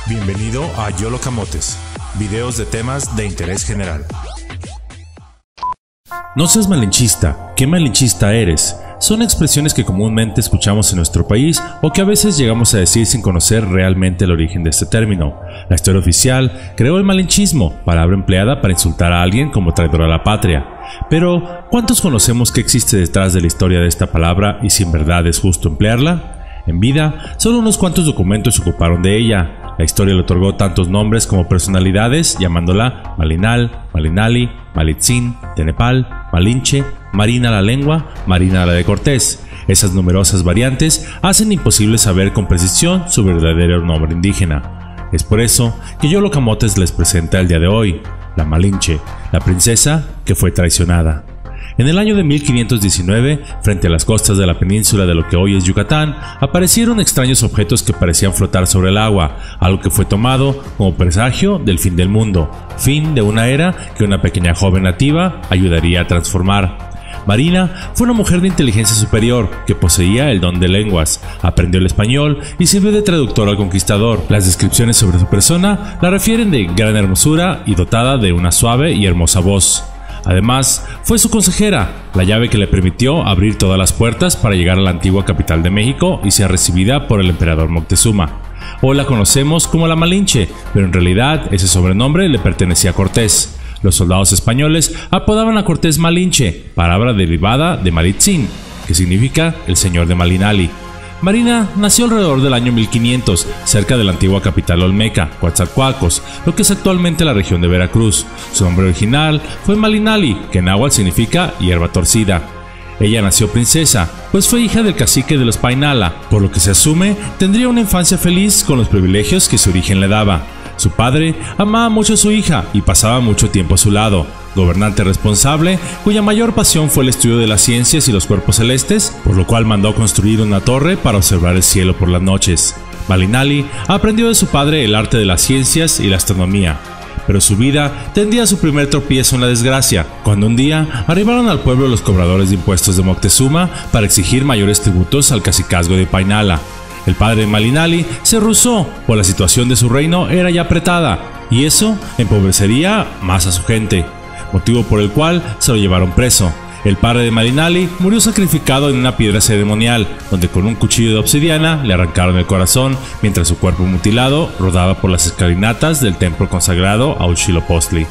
Bienvenido a Yolo Camotes, videos de temas de interés general. No seas malinchista, ¿qué malinchista eres? Son expresiones que comúnmente escuchamos en nuestro país o que a veces llegamos a decir sin conocer realmente el origen de este término. La historia oficial creó el malinchismo, palabra empleada para insultar a alguien como traidor a la patria. Pero, ¿cuántos conocemos qué existe detrás de la historia de esta palabra y si en verdad es justo emplearla? En vida, solo unos cuantos documentos se ocuparon de ella. La historia le otorgó tantos nombres como personalidades, llamándola Malinal, Malinali, Malitzin, Tenepal, Malinche, Marina la lengua, Marina la de Cortés. Esas numerosas variantes hacen imposible saber con precisión su verdadero nombre indígena. Es por eso que Yolo Camotes les presenta el día de hoy, la Malinche, la princesa que fue traicionada. En el año de 1519, frente a las costas de la península de lo que hoy es Yucatán, aparecieron extraños objetos que parecían flotar sobre el agua, algo que fue tomado como presagio del fin del mundo, fin de una era que una pequeña joven nativa ayudaría a transformar. Marina fue una mujer de inteligencia superior que poseía el don de lenguas, aprendió el español y sirvió de traductor al conquistador. Las descripciones sobre su persona la refieren de gran hermosura y dotada de una suave y hermosa voz. Además, fue su consejera, la llave que le permitió abrir todas las puertas para llegar a la antigua capital de México y ser recibida por el emperador Moctezuma. Hoy la conocemos como la Malinche, pero en realidad ese sobrenombre le pertenecía a Cortés. Los soldados españoles apodaban a Cortés Malinche, palabra derivada de Malitzin, que significa el señor de Malinali. Marina nació alrededor del año 1500, cerca de la antigua capital olmeca, Coatzacoalcos, lo que es actualmente la región de Veracruz. Su nombre original fue Malinali, que en náhuatl significa hierba torcida. Ella nació princesa, pues fue hija del cacique de los Painala, por lo que se asume tendría una infancia feliz con los privilegios que su origen le daba. Su padre amaba mucho a su hija y pasaba mucho tiempo a su lado. Gobernante responsable, cuya mayor pasión fue el estudio de las ciencias y los cuerpos celestes, por lo cual mandó construir una torre para observar el cielo por las noches. Malinali aprendió de su padre el arte de las ciencias y la astronomía, pero su vida tendría su primer tropiezo en la desgracia, cuando un día arribaron al pueblo los cobradores de impuestos de Moctezuma para exigir mayores tributos al cacicazgo de Painala. El padre de Malinali se rehusó, pues la situación de su reino era ya apretada, y eso empobrecería más a su gente, motivo por el cual se lo llevaron preso. El padre de Malinali murió sacrificado en una piedra ceremonial, donde con un cuchillo de obsidiana le arrancaron el corazón, mientras su cuerpo mutilado rodaba por las escalinatas del templo consagrado a Huitzilopochtli.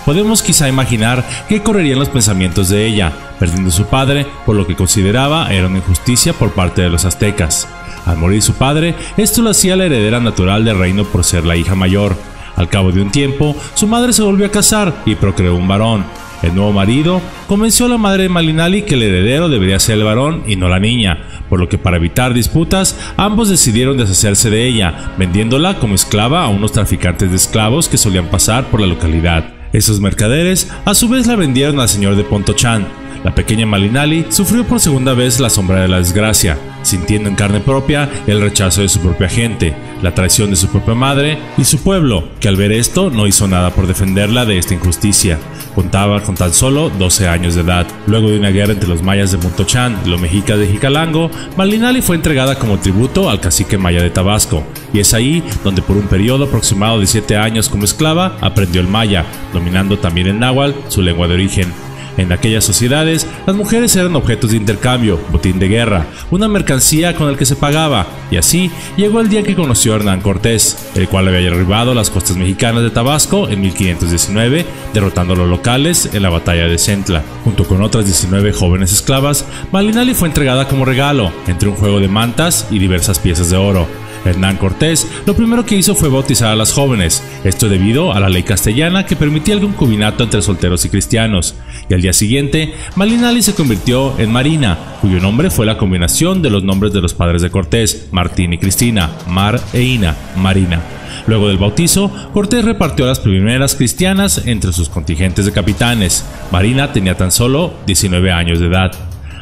Podemos quizá imaginar qué correrían los pensamientos de ella, perdiendo a su padre por lo que consideraba era una injusticia por parte de los aztecas. Al morir su padre, esto lo hacía la heredera natural del reino por ser la hija mayor. Al cabo de un tiempo, su madre se volvió a casar y procreó un varón. El nuevo marido convenció a la madre de Malinali que el heredero debería ser el varón y no la niña, por lo que para evitar disputas, ambos decidieron deshacerse de ella, vendiéndola como esclava a unos traficantes de esclavos que solían pasar por la localidad. Esos mercaderes a su vez la vendieron al señor de Pontochán. La pequeña Malinali sufrió por segunda vez la sombra de la desgracia, sintiendo en carne propia el rechazo de su propia gente, la traición de su propia madre y su pueblo, que al ver esto no hizo nada por defenderla de esta injusticia. Contaba con tan solo 12 años de edad. Luego de una guerra entre los mayas de Pontochán y los mexicas de Jicalango, Malinali fue entregada como tributo al cacique maya de Tabasco, y es ahí donde por un periodo aproximado de 7 años como esclava aprendió el maya, dominando también el náhuatl, su lengua de origen. En aquellas sociedades, las mujeres eran objetos de intercambio, botín de guerra, una mercancía con el que se pagaba, y así llegó el día que conoció a Hernán Cortés, el cual había arribado a las costas mexicanas de Tabasco en 1519, derrotando a los locales en la batalla de Centla. Junto con otras 19 jóvenes esclavas, Malinali fue entregada como regalo, entre un juego de mantas y diversas piezas de oro. Hernán Cortés lo primero que hizo fue bautizar a las jóvenes, esto debido a la ley castellana que permitía el concubinato entre solteros y cristianos, y al día siguiente Malinali se convirtió en Marina, cuyo nombre fue la combinación de los nombres de los padres de Cortés, Martín y Cristina, Mar e Ina, Marina. Luego del bautizo, Cortés repartió a las primeras cristianas entre sus contingentes de capitanes. Marina tenía tan solo 19 años de edad.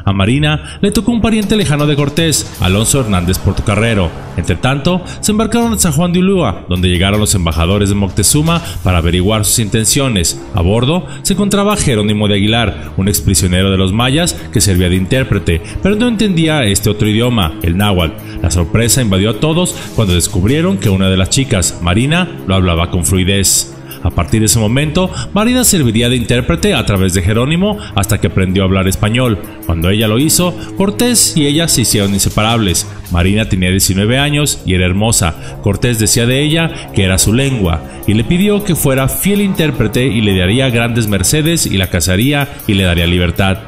A Marina le tocó un pariente lejano de Cortés, Alonso Hernández Portocarrero. Entre tanto, se embarcaron en San Juan de Ulúa, donde llegaron los embajadores de Moctezuma para averiguar sus intenciones. A bordo se encontraba Jerónimo de Aguilar, un exprisionero de los mayas que servía de intérprete, pero no entendía este otro idioma, el náhuatl. La sorpresa invadió a todos cuando descubrieron que una de las chicas, Marina, lo hablaba con fluidez. A partir de ese momento, Marina serviría de intérprete a través de Jerónimo hasta que aprendió a hablar español. Cuando ella lo hizo, Cortés y ella se hicieron inseparables. Marina tenía 19 años y era hermosa. Cortés decía de ella que era su lengua y le pidió que fuera fiel intérprete y le daría grandes mercedes y la casaría y le daría libertad.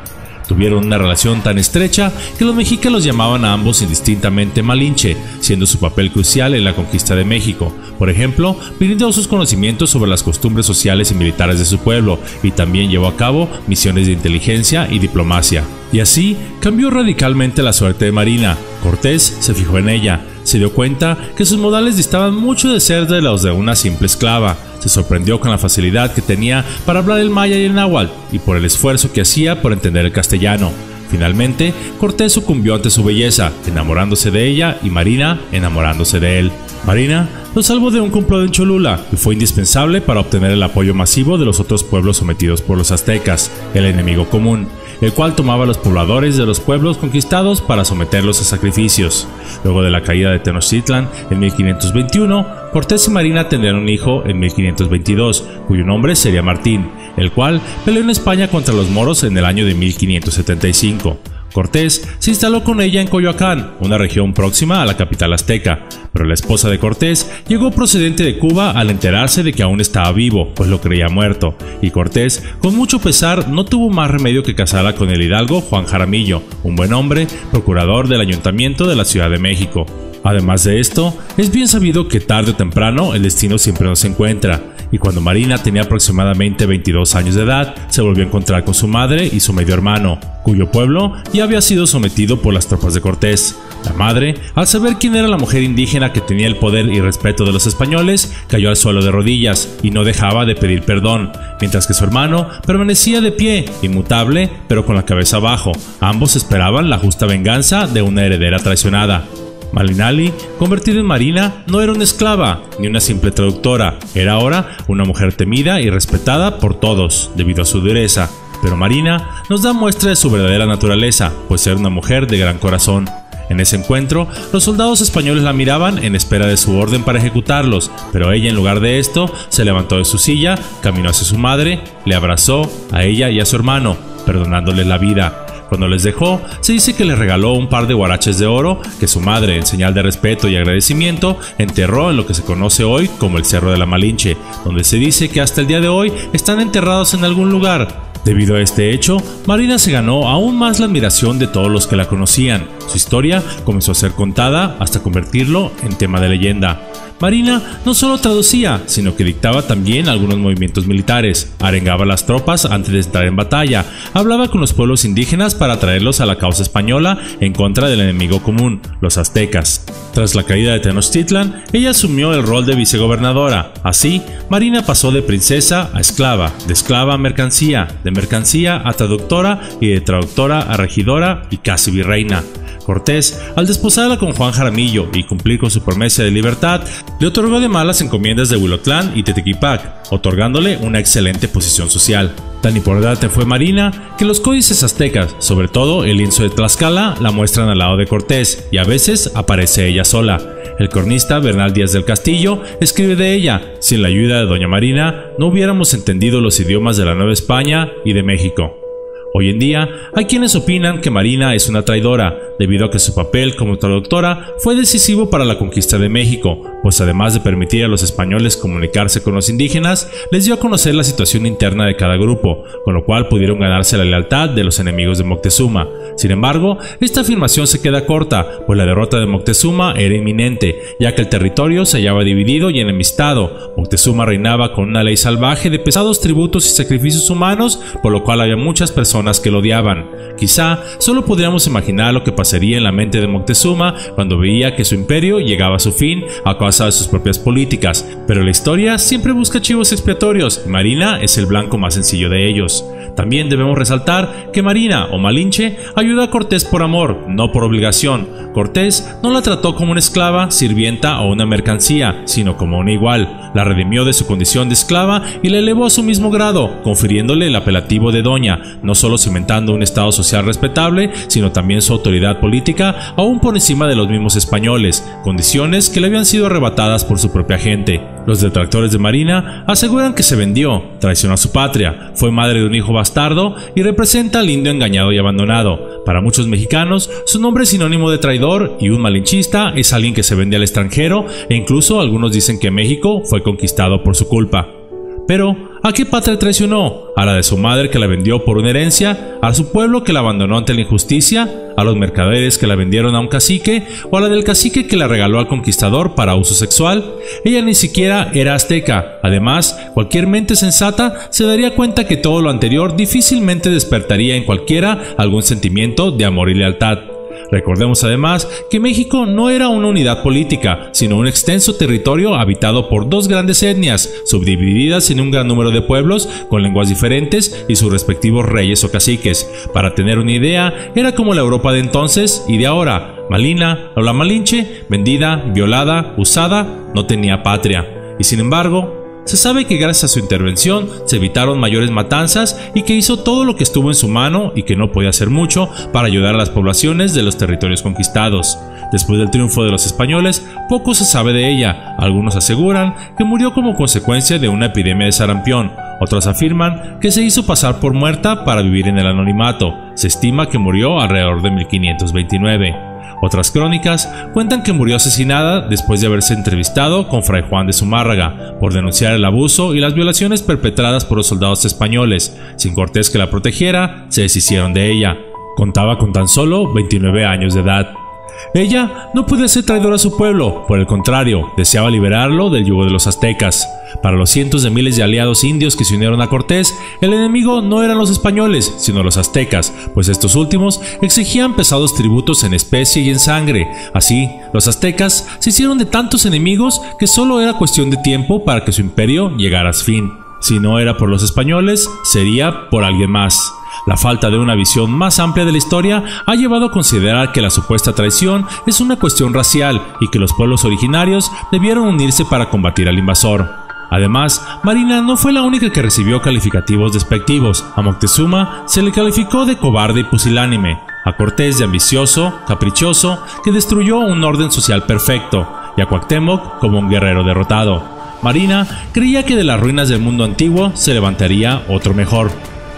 Tuvieron una relación tan estrecha que los mexicas los llamaban a ambos indistintamente Malinche, siendo su papel crucial en la conquista de México. Por ejemplo, brindó sus conocimientos sobre las costumbres sociales y militares de su pueblo y también llevó a cabo misiones de inteligencia y diplomacia. Y así cambió radicalmente la suerte de Marina. Cortés se fijó en ella, se dio cuenta que sus modales distaban mucho de ser de los de una simple esclava. Se sorprendió con la facilidad que tenía para hablar el maya y el náhuatl y por el esfuerzo que hacía por entender el castellano. Finalmente, Cortés sucumbió ante su belleza, enamorándose de ella y Marina enamorándose de él. Marina lo salvó de un complot en Cholula y fue indispensable para obtener el apoyo masivo de los otros pueblos sometidos por los aztecas, el enemigo común, el cual tomaba a los pobladores de los pueblos conquistados para someterlos a sacrificios. Luego de la caída de Tenochtitlan en 1521, Cortés y Marina tendrían un hijo en 1522, cuyo nombre sería Martín, el cual peleó en España contra los moros en el año de 1575. Cortés se instaló con ella en Coyoacán, una región próxima a la capital azteca, pero la esposa de Cortés llegó procedente de Cuba al enterarse de que aún estaba vivo, pues lo creía muerto, y Cortés, con mucho pesar, no tuvo más remedio que casarla con el hidalgo Juan Jaramillo, un buen hombre, procurador del Ayuntamiento de la Ciudad de México. Además de esto, es bien sabido que tarde o temprano el destino siempre nos encuentra, y cuando Marina tenía aproximadamente 22 años de edad, se volvió a encontrar con su madre y su medio hermano, cuyo pueblo ya había sido sometido por las tropas de Cortés. La madre, al saber quién era la mujer indígena que tenía el poder y respeto de los españoles, cayó al suelo de rodillas y no dejaba de pedir perdón, mientras que su hermano permanecía de pie, inmutable, pero con la cabeza abajo. Ambos esperaban la justa venganza de una heredera traicionada. Malinali, convertida en Marina, no era una esclava ni una simple traductora, era ahora una mujer temida y respetada por todos debido a su dureza. Pero Marina nos da muestra de su verdadera naturaleza, pues era una mujer de gran corazón. En ese encuentro, los soldados españoles la miraban en espera de su orden para ejecutarlos, pero ella en lugar de esto se levantó de su silla, caminó hacia su madre, le abrazó a ella y a su hermano, perdonándoles la vida. Cuando les dejó, se dice que les regaló un par de huaraches de oro que su madre, en señal de respeto y agradecimiento, enterró en lo que se conoce hoy como el Cerro de la Malinche, donde se dice que hasta el día de hoy están enterrados en algún lugar. Debido a este hecho, Marina se ganó aún más la admiración de todos los que la conocían. Su historia comenzó a ser contada hasta convertirlo en tema de leyenda. Marina no solo traducía, sino que dictaba también algunos movimientos militares, arengaba a las tropas antes de entrar en batalla, hablaba con los pueblos indígenas para atraerlos a la causa española en contra del enemigo común, los aztecas. Tras la caída de Tenochtitlan, ella asumió el rol de vicegobernadora. Así, Marina pasó de princesa a esclava, de esclava a mercancía, de mercancía a traductora y de traductora a regidora y casi virreina. Cortés, al desposarla con Juan Jaramillo y cumplir con su promesa de libertad, le otorgó además las encomiendas de Huilotlán y Tequitipac, otorgándole una excelente posición social. Tan importante fue Marina que los códices aztecas, sobre todo el lienzo de Tlaxcala, la muestran al lado de Cortés y a veces aparece ella sola. El cronista Bernal Díaz del Castillo escribe de ella: sin la ayuda de doña Marina no hubiéramos entendido los idiomas de la Nueva España y de México. Hoy en día, hay quienes opinan que Marina es una traidora, debido a que su papel como traductora fue decisivo para la conquista de México, pues además de permitir a los españoles comunicarse con los indígenas, les dio a conocer la situación interna de cada grupo, con lo cual pudieron ganarse la lealtad de los enemigos de Moctezuma. Sin embargo, esta afirmación se queda corta, pues la derrota de Moctezuma era inminente, ya que el territorio se hallaba dividido y enemistado. Moctezuma reinaba con una ley salvaje de pesados tributos y sacrificios humanos, por lo cual había muchas personas que lo odiaban. Quizá solo podríamos imaginar lo que pasaría en la mente de Moctezuma cuando veía que su imperio llegaba a su fin a causa de sus propias políticas, pero la historia siempre busca chivos expiatorios y Marina es el blanco más sencillo de ellos. También debemos resaltar que Marina o Malinche ayudó a Cortés por amor, no por obligación. Cortés no la trató como una esclava, sirvienta o una mercancía, sino como una igual. La redimió de su condición de esclava y la elevó a su mismo grado, confiriéndole el apelativo de doña, no solo cimentando un estado social respetable, sino también su autoridad política, aún por encima de los mismos españoles, condiciones que le habían sido arrebatadas por su propia gente. Los detractores de Marina aseguran que se vendió, traicionó a su patria, fue madre de un hijo bastardo y representa al indio engañado y abandonado. Para muchos mexicanos, su nombre es sinónimo de traidor, y un malinchista es alguien que se vende al extranjero, e incluso algunos dicen que México fue conquistado por su culpa. Pero, ¿a qué patria traicionó? ¿A la de su madre que la vendió por una herencia? ¿A su pueblo que la abandonó ante la injusticia? ¿A los mercaderes que la vendieron a un cacique? ¿O a la del cacique que la regaló al conquistador para uso sexual? Ella ni siquiera era azteca. Además, cualquier mente sensata se daría cuenta que todo lo anterior difícilmente despertaría en cualquiera algún sentimiento de amor y lealtad. Recordemos además que México no era una unidad política, sino un extenso territorio habitado por dos grandes etnias, subdivididas en un gran número de pueblos con lenguas diferentes y sus respectivos reyes o caciques. Para tener una idea, era como la Europa de entonces y de ahora. Malina o la Malinche, vendida, violada, usada, no tenía patria. Y sin embargo, se sabe que gracias a su intervención se evitaron mayores matanzas y que hizo todo lo que estuvo en su mano y que no podía hacer mucho para ayudar a las poblaciones de los territorios conquistados. Después del triunfo de los españoles, poco se sabe de ella. Algunos aseguran que murió como consecuencia de una epidemia de sarampión. Otros afirman que se hizo pasar por muerta para vivir en el anonimato. Se estima que murió alrededor de 1529. Otras crónicas cuentan que murió asesinada después de haberse entrevistado con Fray Juan de Zumárraga por denunciar el abuso y las violaciones perpetradas por los soldados españoles. Sin Cortés que la protegiera, se deshicieron de ella. Contaba con tan solo 29 años de edad. Ella no podía ser traidora a su pueblo, por el contrario, deseaba liberarlo del yugo de los aztecas. Para los cientos de miles de aliados indios que se unieron a Cortés, el enemigo no eran los españoles, sino los aztecas, pues estos últimos exigían pesados tributos en especie y en sangre. Así, los aztecas se hicieron de tantos enemigos que solo era cuestión de tiempo para que su imperio llegara a su fin. Si no era por los españoles, sería por alguien más. La falta de una visión más amplia de la historia ha llevado a considerar que la supuesta traición es una cuestión racial y que los pueblos originarios debieron unirse para combatir al invasor. Además, Marina no fue la única que recibió calificativos despectivos. A Moctezuma se le calificó de cobarde y pusilánime, a Cortés de ambicioso, caprichoso, que destruyó un orden social perfecto, y a Cuauhtémoc como un guerrero derrotado. Marina creía que de las ruinas del mundo antiguo se levantaría otro mejor.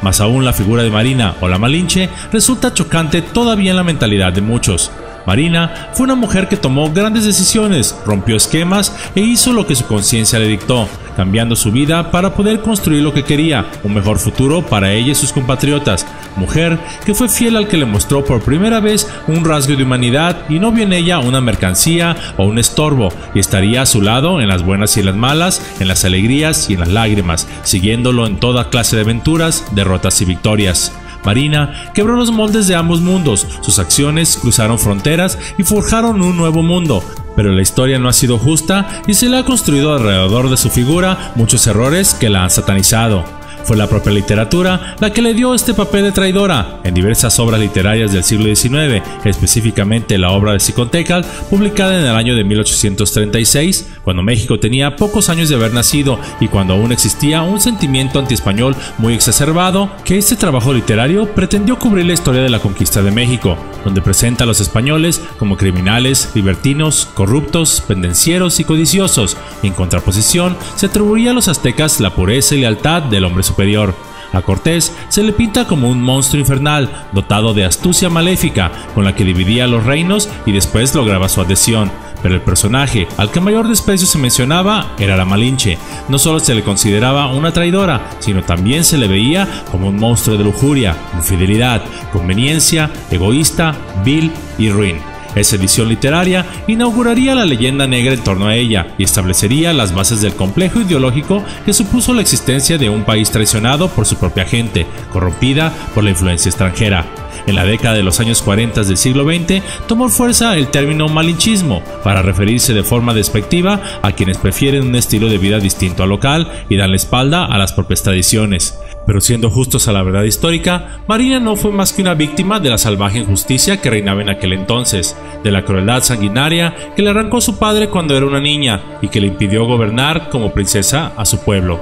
Más aún, la figura de Marina o la Malinche resulta chocante todavía en la mentalidad de muchos. Marina fue una mujer que tomó grandes decisiones, rompió esquemas e hizo lo que su conciencia le dictó, cambiando su vida para poder construir lo que quería, un mejor futuro para ella y sus compatriotas. Mujer que fue fiel al que le mostró por primera vez un rasgo de humanidad y no vio en ella una mercancía o un estorbo, y estaría a su lado en las buenas y en las malas, en las alegrías y en las lágrimas, siguiéndolo en toda clase de aventuras, derrotas y victorias. Marina quebró los moldes de ambos mundos, sus acciones cruzaron fronteras y forjaron un nuevo mundo, pero la historia no ha sido justa y se le ha construido alrededor de su figura muchos errores que la han satanizado. Fue la propia literatura la que le dio este papel de traidora. En diversas obras literarias del siglo XIX, específicamente la obra de Xicoténcatl, publicada en el año de 1836, cuando México tenía pocos años de haber nacido y cuando aún existía un sentimiento antiespañol muy exacerbado, que este trabajo literario pretendió cubrir la historia de la conquista de México, donde presenta a los españoles como criminales, libertinos, corruptos, pendencieros y codiciosos, y en contraposición se atribuía a los aztecas la pureza y lealtad del hombre superior. A Cortés se le pinta como un monstruo infernal, dotado de astucia maléfica, con la que dividía los reinos y después lograba su adhesión. Pero el personaje al que mayor desprecio se mencionaba era la Malinche. No solo se le consideraba una traidora, sino también se le veía como un monstruo de lujuria, infidelidad, conveniencia, egoísta, vil y ruin. Esa edición literaria inauguraría la leyenda negra en torno a ella y establecería las bases del complejo ideológico que supuso la existencia de un país traicionado por su propia gente, corrompida por la influencia extranjera. En la década de los años 40 del siglo XX tomó fuerza el término malinchismo para referirse de forma despectiva a quienes prefieren un estilo de vida distinto al local y dan la espalda a las propias tradiciones. Pero siendo justos a la verdad histórica, Marina no fue más que una víctima de la salvaje injusticia que reinaba en aquel entonces, de la crueldad sanguinaria que le arrancó su padre cuando era una niña y que le impidió gobernar como princesa a su pueblo.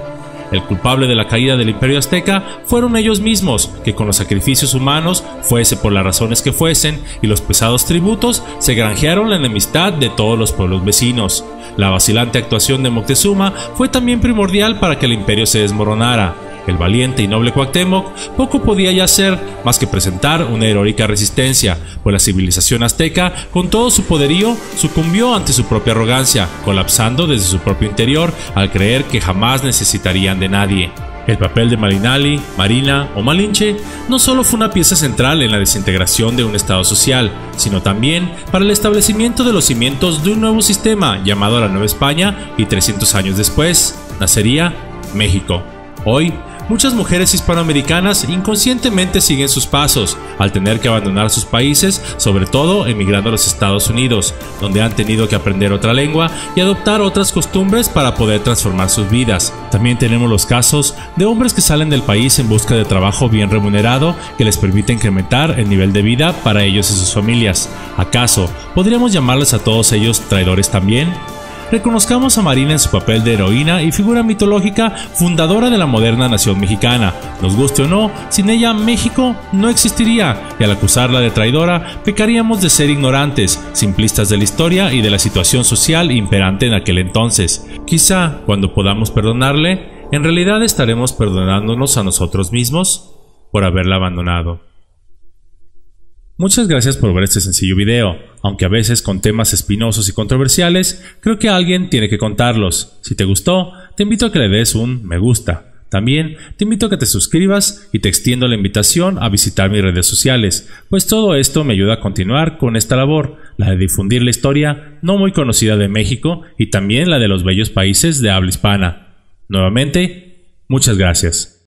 El culpable de la caída del Imperio Azteca fueron ellos mismos, que con los sacrificios humanos, fuese por las razones que fuesen, y los pesados tributos, se granjearon la enemistad de todos los pueblos vecinos. La vacilante actuación de Moctezuma fue también primordial para que el imperio se desmoronara. El valiente y noble Cuauhtémoc poco podía ya hacer más que presentar una heroica resistencia, pues la civilización azteca, con todo su poderío, sucumbió ante su propia arrogancia, colapsando desde su propio interior al creer que jamás necesitarían de nadie. El papel de Malinali, Marina o Malinche no solo fue una pieza central en la desintegración de un estado social, sino también para el establecimiento de los cimientos de un nuevo sistema llamado la Nueva España, y 300 años después nacería México. Hoy, muchas mujeres hispanoamericanas inconscientemente siguen sus pasos, al tener que abandonar sus países, sobre todo emigrando a los Estados Unidos, donde han tenido que aprender otra lengua y adoptar otras costumbres para poder transformar sus vidas. También tenemos los casos de hombres que salen del país en busca de trabajo bien remunerado que les permite incrementar el nivel de vida para ellos y sus familias. ¿Acaso podríamos llamarles a todos ellos traidores también? Reconozcamos a Marina en su papel de heroína y figura mitológica fundadora de la moderna nación mexicana. Nos guste o no, sin ella México no existiría, y al acusarla de traidora pecaríamos de ser ignorantes, simplistas de la historia y de la situación social imperante en aquel entonces. Quizá, cuando podamos perdonarle, en realidad estaremos perdonándonos a nosotros mismos por haberla abandonado. Muchas gracias por ver este sencillo video, aunque a veces con temas espinosos y controversiales, creo que alguien tiene que contarlos. Si te gustó, te invito a que le des un me gusta. También te invito a que te suscribas y te extiendo la invitación a visitar mis redes sociales, pues todo esto me ayuda a continuar con esta labor, la de difundir la historia no muy conocida de México y también la de los bellos países de habla hispana. Nuevamente, muchas gracias.